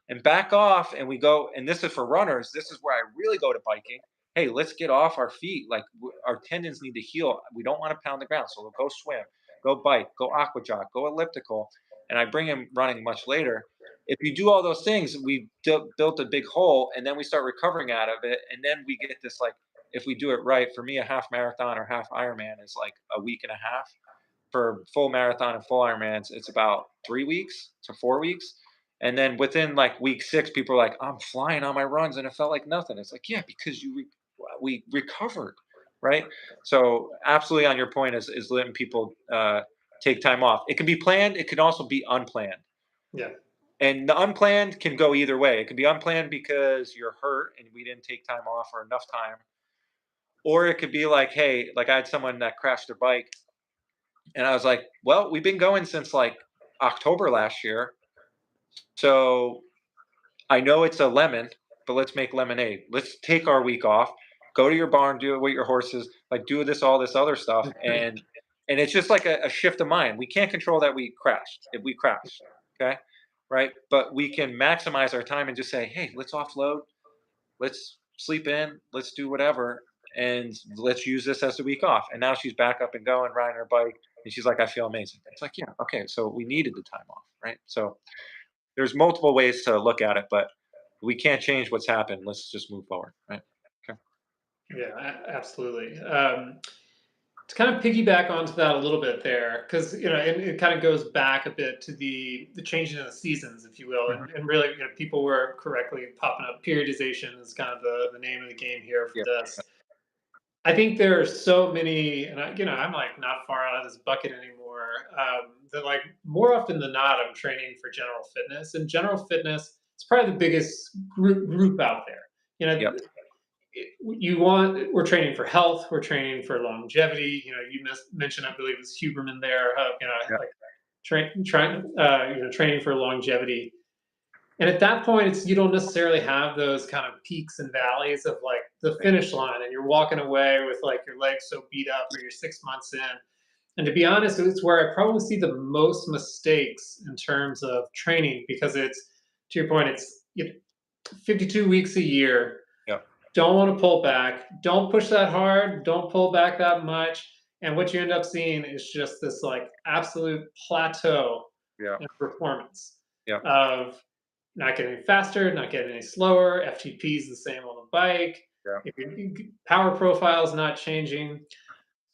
and back off and we go, and this is for runners, this is where I really go to biking. Hey, let's get off our feet, like our tendons need to heal, we don't want to pound the ground, so we'll go swim, go bike, go aqua jog, go elliptical. And I bring him running much later. If you do all those things, we built a big hole, and then we start recovering out of it, and then we get this like, if we do it right, for me a half marathon or half Ironman is like a week and a half. For full marathon and full Ironmans, it's about 3 weeks to 4 weeks. And then within like week 6, people are like, I'm flying on my runs and it felt like nothing. It's like, yeah, because we recovered, right? So absolutely on your point is letting people take time off. It can be planned. It can also be unplanned. Yeah. And the unplanned can go either way. It can be unplanned because you're hurt and we didn't take time off or enough time. Or it could be like, hey, like I had someone that crashed their bike. And I was like, well, we've been going since like October last year. So I know it's a lemon, but let's make lemonade. Let's take our week off, go to your barn, do it with your horses, like do all this other stuff. And it's just like a shift of mind. We can't control that we crashed if we crash. Okay. right? But we can maximize our time and just say, hey, let's offload, let's sleep in, let's do whatever, and let's use this as the week off. And now she's back up and going, riding her bike, and she's like, I feel amazing. It's like, yeah, okay, so we needed the time off, right? So there's multiple ways to look at it, but we can't change what's happened. Let's just move forward, right? Okay. Yeah, absolutely. To kind of piggyback onto that a little bit there, because it kind of goes back a bit to the changing of the seasons, if you will, Mhm. and really, people were correctly popping up. Periodization is kind of the name of the game here for Yeah. this. I think there are so many, and I'm like not far out of this bucket anymore. That like more often than not, I'm training for general fitness, and general fitness is probably the biggest group out there. You know, Yep. we're training for health, we're training for longevity. You mentioned, I believe it's Huberman there, Yeah. like training for longevity. And at that point, you don't necessarily have those kind of peaks and valleys of like the Right. finish line, and you're walking away with like your legs so beat up, or you're 6 months in. And to be honest, it's where I probably see the most mistakes in terms of training, because it's, to your point, it's 52 weeks a year. Yep. Don't want to pull back. Don't push that hard. Don't pull back that much. And what you end up seeing is just this like absolute plateau Yeah. in performance Yeah. of not getting faster, not getting any slower. FTP is the same on the bike. Yeah. If your power profile is not changing.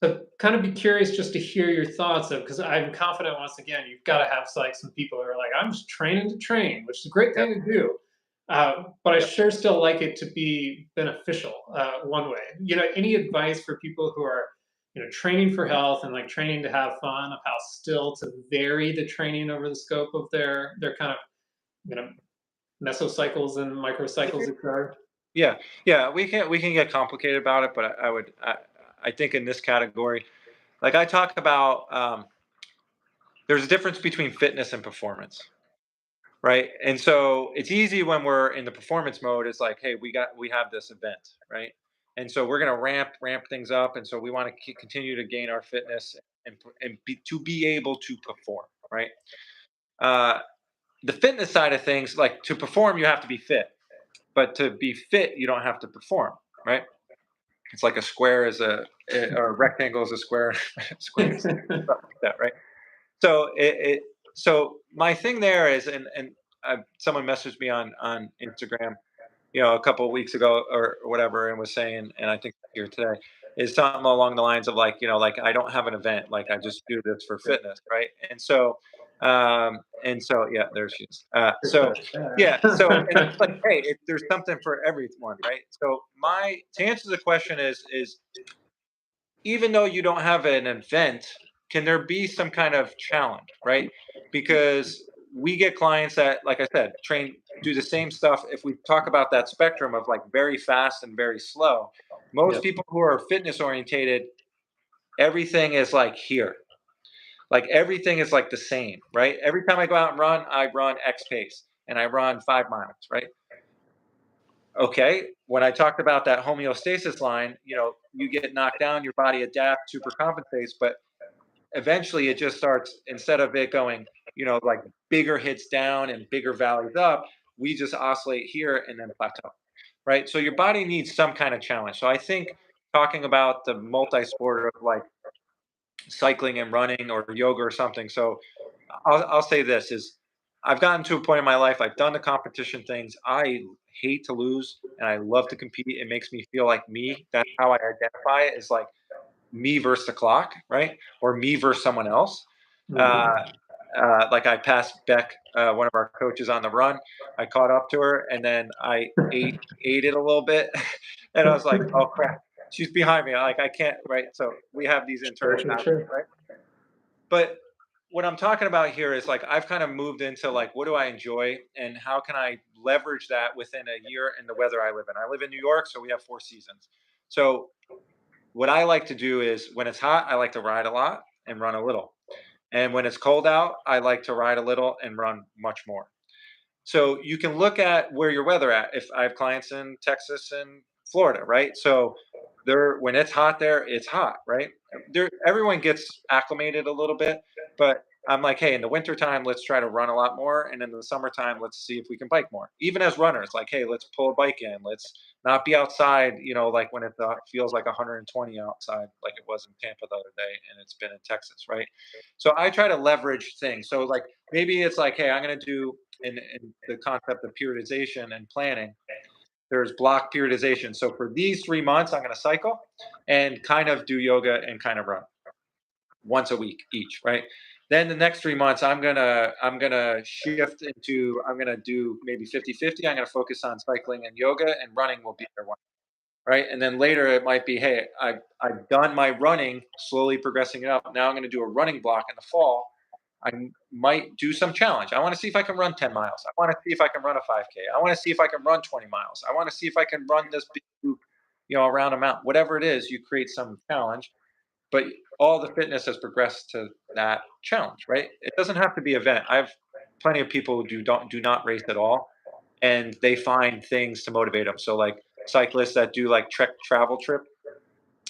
So kind of be curious just to hear your thoughts of, because I'm confident once again, you've got to have like some people who are like, I'm just training to train, which is a great Yeah. thing to do. But I Yeah. sure still like it to be beneficial one way. Any advice for people who are, training for health and like training to have fun, of how still to vary the training over the scope of their kind of, you know, mesocycles and microcycles, etc. Yeah. Yeah. We can get complicated about it, but I think in this category, like I talk about, there's a difference between fitness and performance, right? And so it's easy when we're in the performance mode. It's like, hey, we have this event, right? And so we're gonna ramp things up, and so we want to continue to gain our fitness to be able to perform, right? Uh, the fitness side of things, like to perform, you have to be fit, but to be fit, you don't have to perform, right? It's like a square is or a rectangle is a square, square is stuff like that, right? So so my thing there is, and someone messaged me on Instagram, a couple of weeks ago or whatever, and was saying, and I think here today is something along the lines of like, like I don't have an event, like I just do this for fitness, right? And so yeah, there she is. So yeah, so and it's like, hey, there's something for everyone, right? So my to answer the question is even though you don't have an event, can there be some kind of challenge, right? Because we get clients that, like I said, do the same stuff. If we talk about that spectrum of like very fast and very slow, most Yep. people who are fitness orientated, everything is like here. Like everything is like the same, right? Every time I go out and run, I run X pace and I run 5 miles, right? Okay, when I talked about that homeostasis line, you get knocked down, your body adapts, super compensates, but eventually it just starts, instead of it going, like bigger hits down and bigger valleys up, we just oscillate here and then plateau, right? So your body needs some kind of challenge. So I think talking about the multi-sport of like cycling and running or yoga or something. So I'll say this is I've gotten to a point in my life, I've done the competition things. I hate to lose and I love to compete. It makes me feel like me. That's how I identify it, is like me versus the clock, right? Or me versus someone else. Uh, Mhm. like I passed Beck, one of our coaches on the run. I caught up to her and then I ate it a little bit. And I was like, oh crap, she's behind me. Like I can't, right? So we have these Sure, internal sure, battles, sure. right? But what I'm talking about here is like I've kind of moved into like what do I enjoy and how can I leverage that within a year and the weather I live in. I live in New York, so we have 4 seasons. So what I like to do is when it's hot, I like to ride a lot and run a little. And when it's cold out, I like to ride a little and run much more. So you can look at where your weather at. If I have clients in Texas and Florida, right? So when it's hot there, it's hot, right? Everyone gets acclimated a little bit, but I'm like, hey, in the wintertime, let's try to run a lot more. And in the summertime, let's see if we can bike more. Even as runners, like, hey, let's pull a bike in. Let's not be outside, like when it feels like 120 outside, like it was in Tampa the other day, and it's been in Texas, right? So I try to leverage things. So, like, maybe it's like, hey, I'm going to do in the concept of periodization and planning, there's block periodization. So for these 3 months, I'm going to cycle and kind of do yoga and kind of run once a week each, right? Then the next 3 months, I'm gonna shift into I'm gonna do maybe 50-50. I'm gonna focus on cycling and yoga, and running will be there one, right? And then later it might be, hey, I've done my running, slowly progressing it up. Now I'm gonna do a running block in the fall. I might do some challenge. I want to see if I can run 10 miles. I want to see if I can run a 5K. I want to see if I can run 20 miles. I want to see if I can run this big loop, around a mountain. Whatever it is, you create some challenge, but all the fitness has progressed to that challenge, right? It doesn't have to be event. I've plenty of people who do not race at all, and they find things to motivate them. So like cyclists that do like trek travel trip,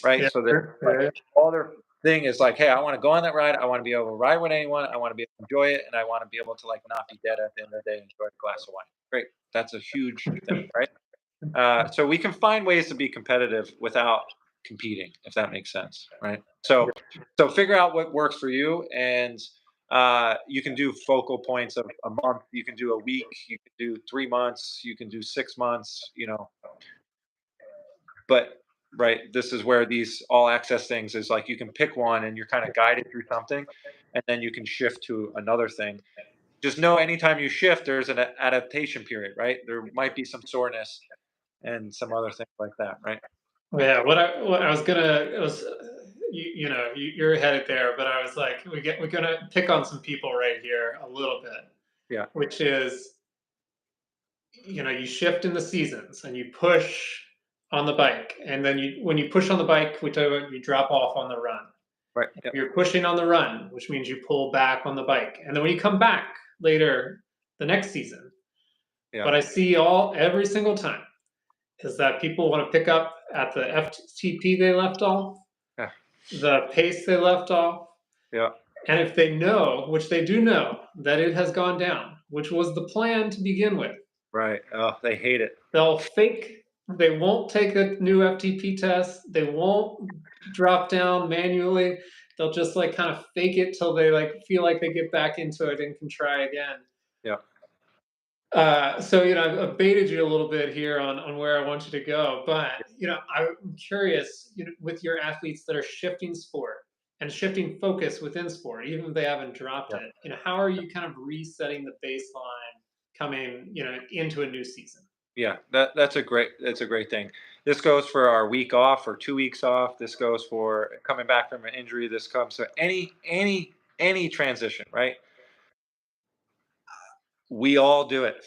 right? Yeah, So that sure. like Yeah. all their thing is like, hey, I want to go on that ride. I want to be able to ride with anyone. I want to be able to enjoy it, and I want to be able to like not be dead at the end of the day and enjoy a glass of wine. Great, that's a huge thing, right? So we can find ways to be competitive without competing, if that makes sense, right? So figure out what works for you, and you can do focal points of a month. You can do a week. You can do 3 months. You can do 6 months. But right, this is where these all access things is like you can pick one, and you're kind of guided through something, and then you can shift to another thing. Just know anytime you shift, there's an adaptation period, right? There might be some soreness and some other things like that, right? Yeah, what I was gonna it was you're headed there, but I was like, we're gonna pick on some people right here a little bit, Yeah, which is you shift in the seasons and you push on the bike, and then when you push on the bike, we talk about you drop off on the run. right. Yeah, You're pushing on the run, which means you pull back on the bike, and then when you come back later the next season, yeah, what I see all every single time is that people want to pick up at the FTP they left off, yeah, the pace they left off, yeah. and if they know, which they do know, that it has gone down, which was the plan to begin with, Right. Oh, they hate it. they'll fake, they won't take a new FTP test, they won't drop down manually, they'll just like kind of fake it till they like feel like they get back into it and can try again. Yeah, So I've baited you a little bit here on where I want you to go, but I'm curious, with your athletes that are shifting sport and shifting focus within sport, even if they haven't dropped yeah, it, how are you kind of resetting the baseline coming, into a new season? yeah. That's a great thing. This goes for our week off or 2 weeks off. This goes for coming back from an injury. This comes to any transition, right? We all do it.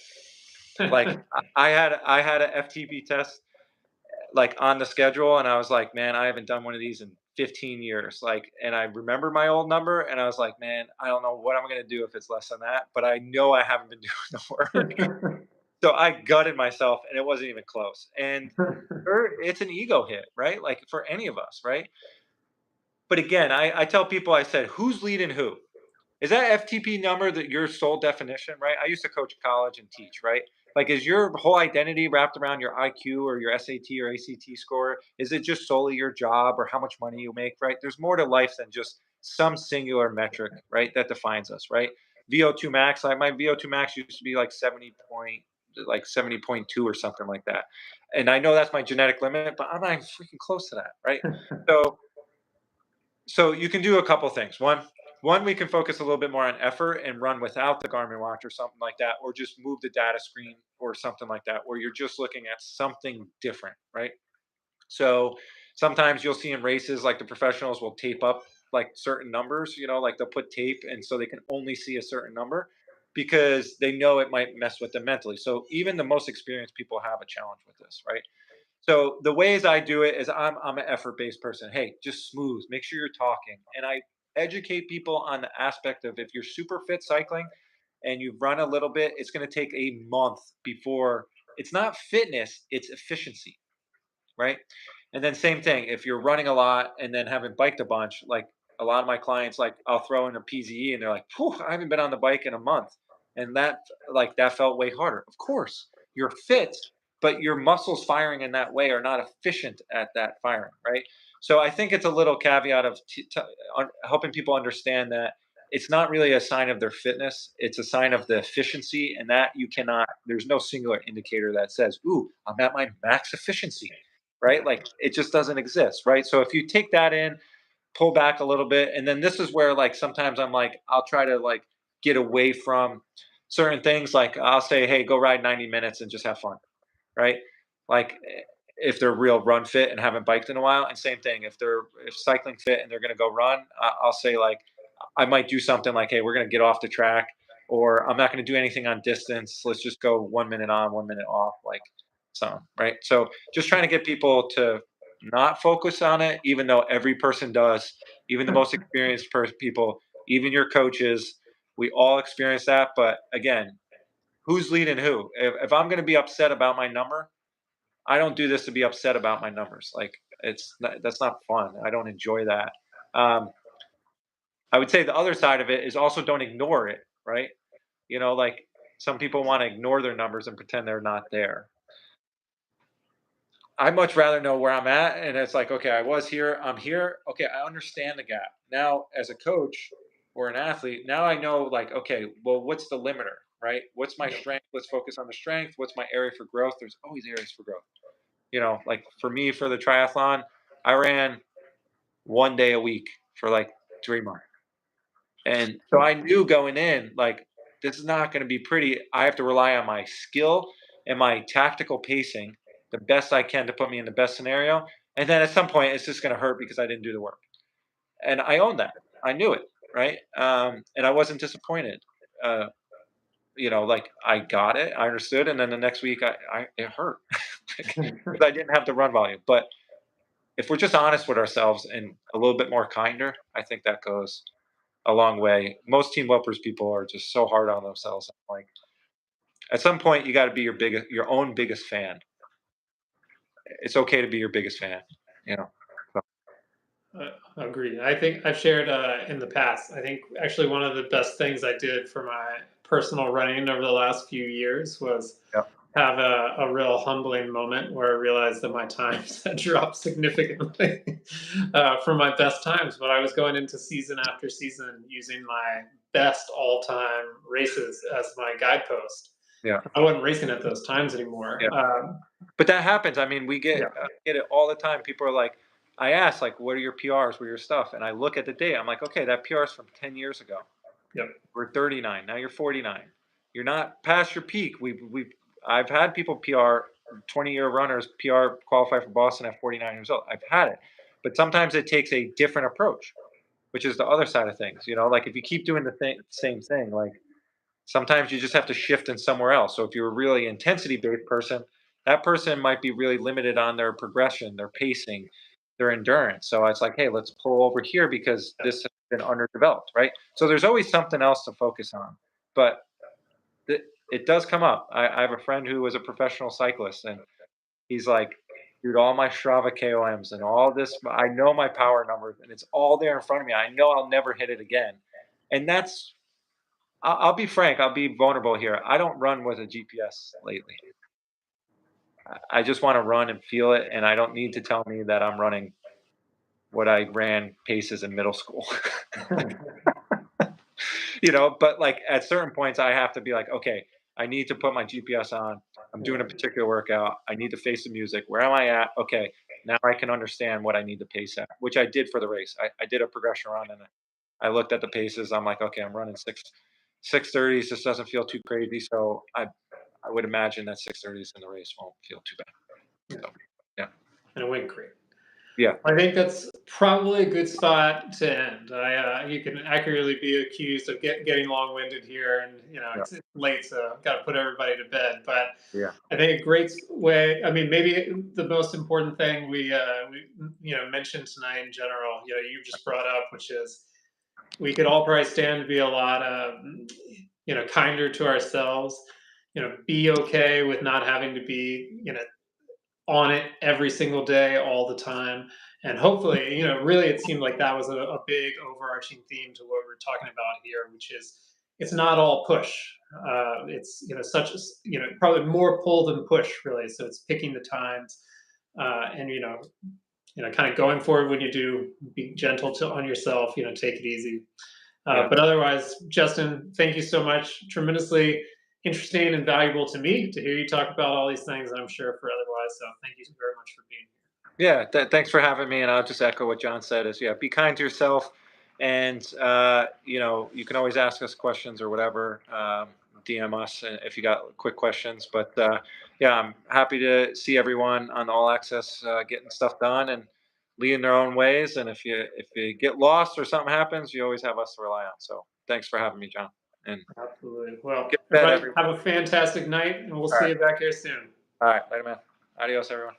Like I had a FTP test like on the schedule, and I was like, man, I haven't done one of these in 15 years. Like, and I remember my old number, and I was like, man, I don't know what I'm gonna do if it's less than that, but I know I haven't been doing the work. So I gutted myself, and it wasn't even close. And it's an ego hit, right? Like for any of us, right? But again, I tell people, I said, who's leading who? Is that FTP number that your sole definition, right? I used to coach college and teach, right? Like, is your whole identity wrapped around your IQ or your SAT or ACT score? Is it just solely your job or how much money you make, right? There's more to life than just some singular metric, right? That defines us, right? VO2 max, like my VO2 max used to be like 70.2 or something like that. And I know that's my genetic limit, but I'm not even freaking close to that, right? So so you can do a couple things. One, we can focus a little bit more on effort and run without the Garmin watch or something like that, or just move the data screen or something like that, where you're just looking at something different, right? So sometimes you'll see in races like the professionals will tape up like certain numbers, like they'll put tape and so they can only see a certain number because they know it might mess with them mentally. So even the most experienced people have a challenge with this, right? So the ways I do it is I'm an effort based person. Hey, just smooth. Make sure you're talking, and I educate people on the aspect of if you're super fit cycling and you've run a little bit, it's going to take a month before it's not fitness, it's efficiency, right? And then same thing if you're running a lot and then haven't biked a bunch, like a lot of my clients, like, I'll throw in a PZE and they're like, "Whew, I haven't been on the bike in a month." And that felt way harder. Of course, you're fit, but your muscles firing in that way are not efficient at that firing, right? So I think it's a little caveat of helping people understand that it's not really a sign of their fitness. It's a sign of the efficiency, and that you cannot. There's no singular indicator that says, "Ooh, I'm at my max efficiency," right? Like it just doesn't exist, right? So if you take that in, pull back a little bit, and then this is where like sometimes I'm like I'll try to like get away from certain things. Like I'll say, "Hey, go ride 90 minutes and just have fun," right? Like if they're real run fit and haven't biked in a while, and same thing if cycling fit and they're gonna go run, I'll say like I might do something like, "Hey, we're gonna get off the track," or "I'm not gonna do anything on distance. Let's just go 1 minute on, 1 minute off," like so, right? So just trying to get people to not focus on it, even though every person does, even the most experienced people, even your coaches, we all experience that. But again, who's leading who? If I'm going to be upset about my number, I don't do this to be upset about my numbers. Like that's not fun. I don't enjoy that. Um, I would say the other side of it is also don't ignore it, right? Like some people want to ignore their numbers and pretend they're not there. I'd much rather know where I'm at, and it's like, okay, I was here, I'm here. Okay, I understand the gap. Now, as a coach or an athlete, now I know, like, okay, well, what's the limiter, right? What's my strength? Let's focus on the strength. What's my area for growth? There's always areas for growth. Like for me, for the triathlon, I ran 1 day a week for like 3 months. And so I knew going in, like, this is not going to be pretty. I have to rely on my skill and my tactical pacing the best I can to put me in the best scenario. And then at some point, it's just going to hurt because I didn't do the work. And I owned that. I knew it, right? And I wasn't disappointed. Uh, like I got it, I understood, and then the next week, it hurt because I didn't have the run volume. But if we're just honest with ourselves and a little bit more kinder, I think that goes a long way. Most team whoppers people are just so hard on themselves. Like at some point, you got to be your own biggest fan. It's okay to be your biggest fan. You know. So, Agreed. I think I've shared in the past. I think actually one of the best things I did for my personal running over the last few years was yeah. have a real humbling moment where I realized that my times had dropped significantly from my best times. But I was going into season after season using my best all-time races as my guidepost. Yeah. I wasn't racing at those times anymore. Yeah. But that happens. I mean, we get it all the time. People are like, I ask, like, what are your PRs? What are your stuff? And I look at the date. I'm like, okay, that PR is from 10 years ago. Yep. We're 39. Now you're 49. You're not past your peak. I've had people PR, 20-year runners PR qualify for Boston at 49 years old. I've had it. But sometimes it takes a different approach, which is the other side of things. Like if you keep doing the same thing, like sometimes you just have to shift in somewhere else. So if you're a really intensity-based person, that person might be really limited on their progression, their pacing, their endurance. So it's like, hey, let's pull over here because this has been underdeveloped, right? So there's always something else to focus on. But it does come up. I have a friend who was a professional cyclist, and he's like, dude, all my Strava KOMs and all this, I know my power numbers, and it's all there in front of me. I know I'll never hit it again. And I'll be frank, I'll be vulnerable here. I don't run with a GPS lately. I just want to run and feel it, and I don't need to tell me that I'm running what I ran paces in middle school. But like at certain points, I have to be like, okay, I need to put my GPS on. I'm doing a particular workout. I need to face the music. Where am I at? Okay, now I can understand what I need to pace at, which I did for the race. I did a progression run, and I looked at the paces. I'm like, okay, I'm running 6:30s. This doesn't feel too crazy. So I would imagine that 6:30s in the race won't feel too bad. So, yeah. And it went great. Yeah. I think that's probably a good spot to end. You can accurately be accused of getting long-winded here, and it's late, so got to put everybody to bed. But Yeah. I think a great way. I mean, maybe the most important thing we mentioned tonight in general. You just brought up, which is we could all probably stand to be a lot kinder to ourselves. Be okay with not having to be on it every single day, all the time. And hopefully, really it seemed like that was a big overarching theme to what we're talking about here, which is it's not all push. It's, probably more pull than push, really. So it's picking the times, and, kind of going forward when you do, be gentle on yourself, take it easy. Yeah. But otherwise, Justin, thank you so much. Tremendously interesting and valuable to me to hear you talk about all these things, and I'm sure for otherwise. So thank you very much for being Yeah, thanks for having me. And I'll just echo what John said is, yeah, be kind to yourself. And, you can always ask us questions or whatever, DM us if you got quick questions. But yeah, I'm happy to see everyone on All Access getting stuff done and leading their own ways. And if you get lost or something happens, you always have us to rely on. So thanks for having me, John. And here. Absolutely. Well, get to bed, everybody everyone. have a fantastic night, and we'll All see right. you back here soon. All right. Later, man. Adios, everyone.